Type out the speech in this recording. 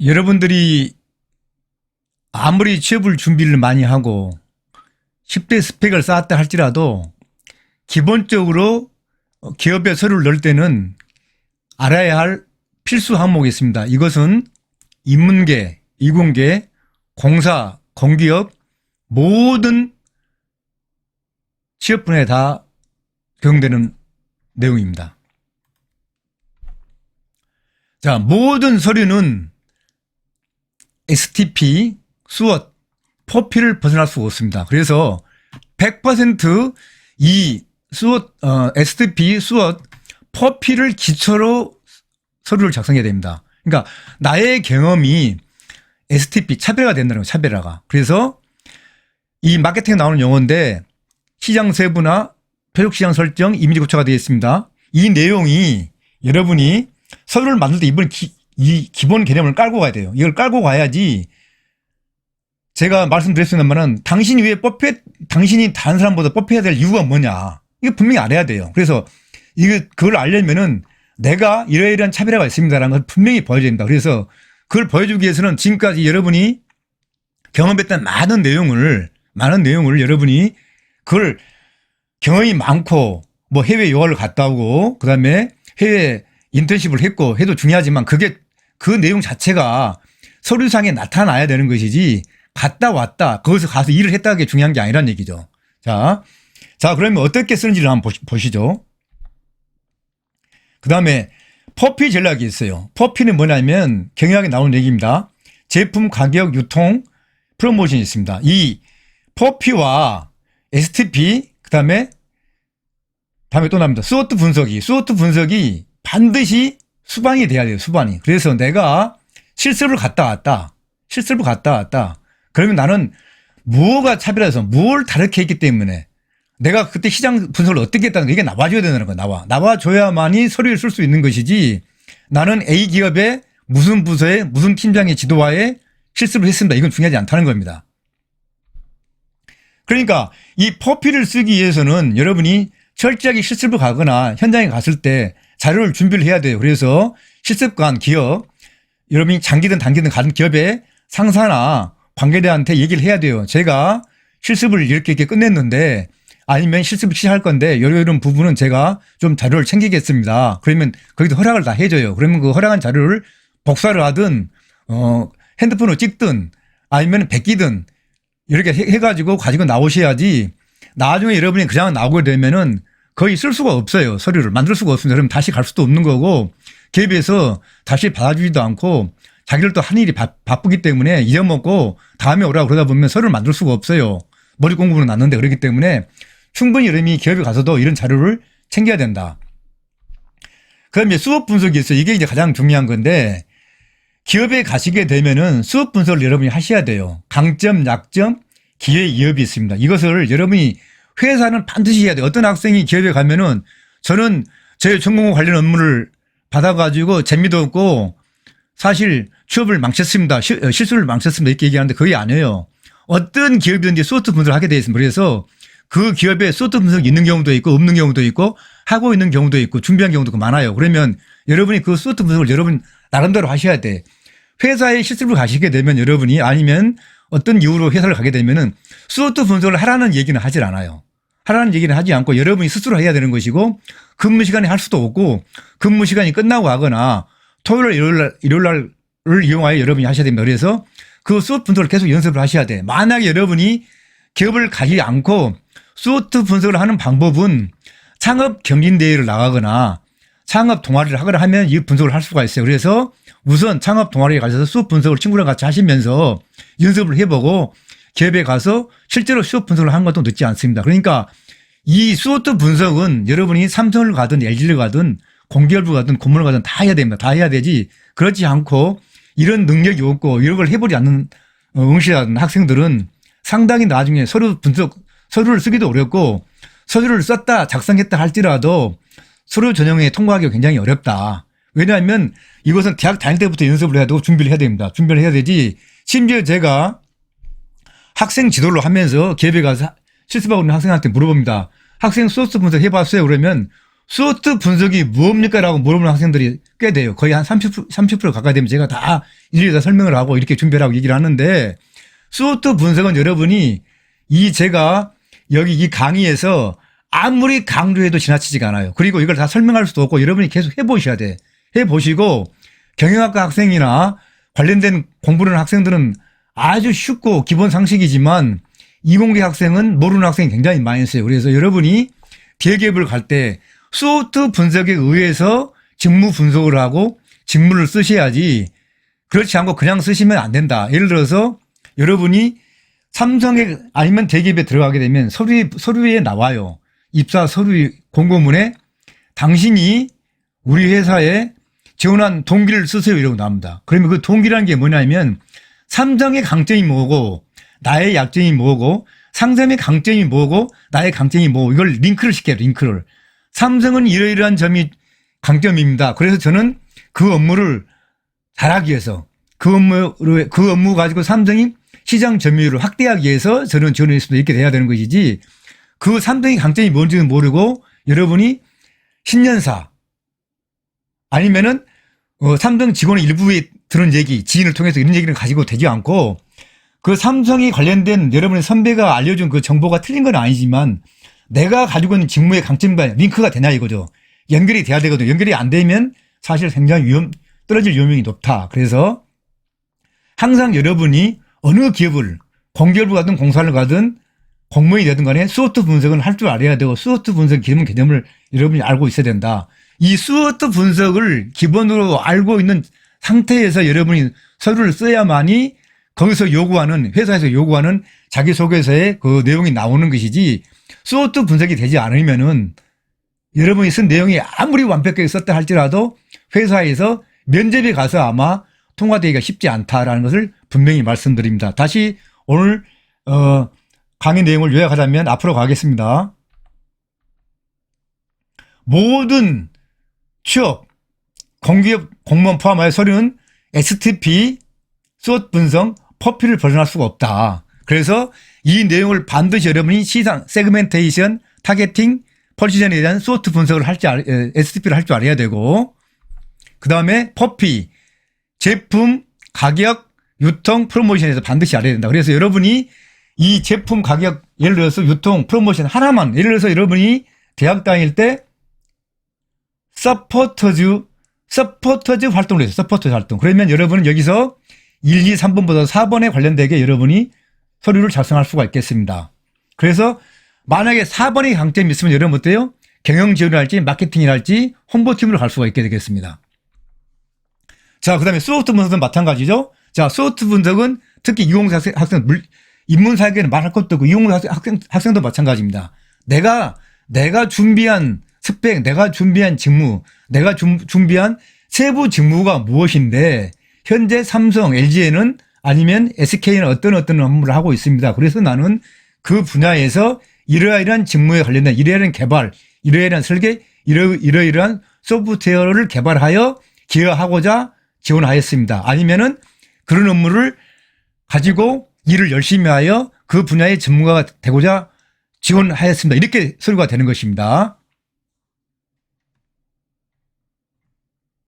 여러분들이 아무리 취업을 준비를 많이 하고 10대 스펙을 쌓았다 할지라도 기본적으로 기업에 서류를 넣을 때는 알아야 할 필수 항목이 있습니다. 이것은 인문계, 이공계, 공사, 공기업 모든 취업 분야에 다 적용되는 내용입니다. 자, 모든 서류는 STP, 수엇, 포피를 벗어날 수가 없습니다. 그래서 100%이 수엇, STP, 수엇, 포피를 기초로 서류를 작성해야 됩니다. 그러니까 나의 경험이 STP, 차별화가 된다는 거예요. 차별화가. 그래서 이 마케팅에 나오는 용어인데 시장 세분화, 표적시장 설정, 이미지 구조가 되어 있습니다. 이 내용이 여러분이 서류를 만들 때 이 기본 개념을 깔고 가야 돼요. 이걸 깔고 가야지 제가 말씀드렸습니다만은 당신이 다른 사람보다 뽑혀야 될 이유가 뭐냐. 이거 분명히 알아야 돼요. 그래서 그걸 알려면은 내가 이러이러한 차별화가 있습니다라는 걸 분명히 보여줘야 됩니다. 그래서 그걸 보여주기 위해서는 지금까지 여러분이 경험했던 많은 내용을 여러분이 그걸 경험이 많고 뭐 해외 유학을 갔다 오고 그다음에 해외 인턴십을 했고 해도 중요하지만 그 내용 자체가 서류상에 나타나야 되는 것이지 갔다 왔다 거기서 가서 일을 했다는 게 중요한 게 아니란 얘기죠. 자 그러면 어떻게 쓰는지를 한번 보시죠. 그다음에 포피 전략이 있어요. 포피는 뭐냐면 경영학에 나오는 얘기입니다. 제품 가격 유통 프로모션이 있습니다. 이 포피와 STP 그다음에 또 나옵니다. 스워트 분석이 반드시 수반이 돼야 돼요. 수반이. 그래서 내가 실습을 갔다 왔다. 그러면 나는 무엇가 차별해서 뭘 다르게 했기 때문에 내가 그때 시장 분석을 어떻게 했다는 거 이게 나와줘야 되는 거야. 나와줘야만이 서류를 쓸 수 있는 것이지 나는 A 기업의 무슨 부서에 무슨 팀장의 지도하에 실습을 했습니다. 이건 중요하지 않다는 겁니다. 그러니까 이 포피를 쓰기 위해서는 여러분이 철저하게 실습을 가거나 현장에 갔을 때 자료를 준비를 해야 돼요. 그래서 실습관 기업, 여러분이 장기든 단기든 가는 기업의 상사나 관계자한테 얘기를 해야 돼요. 제가 실습을 이렇게 끝냈는데 아니면 실습을 시작할 건데 이런 부분은 제가 좀 자료를 챙기겠습니다. 그러면 거기도 허락을 다 해줘요. 그러면 그 허락한 자료를 복사를 하든 핸드폰으로 찍든 아니면 베끼든 이렇게 해가지고 가지고 나오셔야지 나중에 여러분이 그냥 나오게 되면은 거의 쓸 수가 없어요. 서류를 만들 수가 없습니다. 그럼 다시 갈 수도 없는 거고 기업에서 다시 받아주지도 않고 자기들도 한 일이 바쁘기 때문에 잊어먹고 다음에 오라고 그러다 보면 서류를 만들 수가 없어요. 머리 공부는 났는데 그렇기 때문에 충분히 여러분이 기업에 가서도 이런 자료를 챙겨야 된다. 그다음에 수업 분석이 있어요. 이게 이제 가장 중요한 건데 기업에 가시게 되면은 수업 분석을 여러분이 하셔야 돼요. 강점, 약점, 기회, 위협이 있습니다. 이것을 여러분이 회사는 반드시 해야 돼요. 어떤 학생이 기업에 가면은 저는 제 전공과 관련 업무를 받아가지고 재미도 없고 사실 취업을 망쳤습니다. 실수를 망쳤습니다. 이렇게 얘기하는데 그게 아니에요. 어떤 기업이든지 소프트 분석을 하게 되어 있습니다. 그래서 그 기업에 소프트 분석이 있는 경우도 있고 없는 경우도 있고 하고 있는 경우도 있고 준비한 경우도 많아요. 그러면 여러분이 그 소프트 분석을 여러분 나름대로 하셔야 돼. 회사에 실습을 가시게 되면 여러분이 아니면 어떤 이유로 회사를 가게 되면은 소프트 분석을 하라는 얘기는 하질 않아요. 하라는 얘기는 하지 않고 여러분이 스스로 해야 되는 것이고 근무 시간에 할 수도 없고 근무 시간이 끝나고 하거나 토요일, 일요일 날을 이용하여 여러분이 하셔야 됩니다. 그래서 그 수업 분석을 계속 연습을 하셔야 돼. 만약에 여러분이 기업을 가지 않고 수업 분석을 하는 방법은 창업 경진대회를 나가거나 창업 동아리를 하거나 하면 이 분석을 할 수가 있어요. 그래서 우선 창업 동아리에 가셔서 수업 분석을 친구랑 같이 하시면서 연습을 해보고 기업에 가서 실제로 수업 분석을 하는 것도 늦지 않습니다. 그러니까 이 수업 분석은 여러분이 삼성을 가든 LG를 가든 공기업을 가든 건물을 가든 다 해야 됩니다. 다 해야 되지. 그렇지 않고 이런 능력이 없고 이런 걸 해보지 않는 응시하는 학생들은 상당히 나중에 서류를 쓰기도 어렵고 서류를 썼다 작성했다 할지라도 서류 전형에 통과하기가 굉장히 어렵다. 왜냐하면 이것은 대학 다닐 때부터 연습을 해야 되고 준비를 해야 됩니다. 준비를 해야 되지. 심지어 제가 학생 지도를 하면서 기업에 가서 실습하고 있는 학생한테 물어봅니다. 학생 소스 분석 해봤어요? 그러면 스워트 분석이 뭡니까? 라고 물어보는 학생들이 꽤 돼요. 거의 한 30% 가까이 되면 제가 다 일일이 다 설명을 하고 이렇게 준비를 하고 얘기를 하는데, 스워트 분석은 여러분이 제가 여기 이 강의에서 아무리 강조해도 지나치지가 않아요. 그리고 이걸 다 설명할 수도 없고 여러분이 계속 해보셔야 돼. 해보시고 경영학과 학생이나 관련된 공부를 하는 학생들은 아주 쉽고 기본 상식이지만 이공계 학생은 모르는 학생이 굉장히 많이 있어요. 그래서 여러분이 대기업을 갈 때 스워트 분석에 의해서 직무 분석을 하고 직무를 쓰셔야지, 그렇지 않고 그냥 쓰시면 안 된다. 예를 들어서 여러분이 삼성에 아니면 대기업에 들어가게 되면 서류에 나와요. 입사 서류 공고문에 당신이 우리 회사에 지원한 동기를 쓰세요 이러고 나옵니다. 그러면 그 동기라는 게 뭐냐면 삼성의 강점이 뭐고 나의 약점이 뭐고 상점의 강점이 뭐고 나의 강점이 뭐고 이걸 링크를 시켜요. 링크를. 삼성은 이러이러한 점이 강점입니다. 그래서 저는 그 업무를 잘하기 위해서 그 업무 가지고 삼성이 시장 점유율을 확대하기 위해서 저는 지원했습니다. 이렇게 돼야 되는 것이지, 그 삼성의 강점이 뭔지는 모르고 여러분이 신년사 아니면은 삼성 직원의 일부에 들은 얘기, 지인을 통해서 이런 얘기를 가지고 되지 않고 그 삼성이 관련된 여러분의 선배가 알려준 그 정보가 틀린 건 아니지만 내가 가지고 있는 직무의 강점과 링크가 되냐 이거죠. 연결이 돼야 되거든요. 연결이 안 되면 사실 굉장히 떨어질 위험이 높다. 그래서 항상 여러분이 어느 기업을 공기업을 가든 공사를 가든 공무원이 되든 간에 스워트 분석은 할 줄 알아야 되고 스워트 분석 기본 개념을 여러분이 알고 있어야 된다. 이 스워트 분석을 기본으로 알고 있는 상태에서 여러분이 서류를 써야만이 거기서 요구하는, 회사에서 요구하는 자기소개서에 그 내용이 나오는 것이지, 스워트 분석이 되지 않으면은 여러분이 쓴 내용이 아무리 완벽하게 썼다 할지라도 회사에서 면접에 가서 아마 통과되기가 쉽지 않다라는 것을 분명히 말씀드립니다. 다시 오늘 강의 내용을 요약하자면 앞으로 가겠습니다. 모든 취업, 공기업 공무원 포함하여 서류는 STP, 스워트 분석, 퍼필을 벗어날 수가 없다. 그래서 이 내용을 반드시 여러분이 시장, 세그멘테이션, 타겟팅, 펄시전에 대한 스워트 분석을 STP를 할 줄 알아야 되고, 그 다음에 퍼피, 제품, 가격, 유통, 프로모션에서 반드시 알아야 된다. 그래서 여러분이 이 제품, 가격, 예를 들어서 유통, 프로모션 하나만, 예를 들어서 여러분이 대학 다닐 때 서포터즈 활동을 해서 서포터즈 활동. 그러면 여러분은 여기서 1, 2, 3번보다 4번에 관련되게 여러분이 서류를 작성할 수가 있겠습니다. 그래서 만약에 4번의 강점이 있으면 여러분 어때요? 경영 지원을 할지 마케팅을 할지 홍보팀으로 갈 수가 있게 되겠습니다. 자, 그 다음에 스워트 분석은 마찬가지죠. 자, 스워트 분석은 특히 이공사 학생, 인문사회계는 말할 것도 없고 이공사 학생도 마찬가지입니다. 내가 준비한 스펙, 내가 준비한 직무, 내가 준비한 세부 직무가 무엇인데 현재 삼성, LG에는 아니면 SK는 어떤 업무를 하고 있습니다. 그래서 나는 그 분야에서 이러이러한 직무에 관련된 이러이러한 개발, 이러이러한 설계, 이러이러한 소프트웨어를 개발하여 기여하고자 지원하였습니다. 아니면은 그런 업무를 가지고 일을 열심히 하여 그 분야의 전문가가 되고자 지원하였습니다. 이렇게 서류가 되는 것입니다.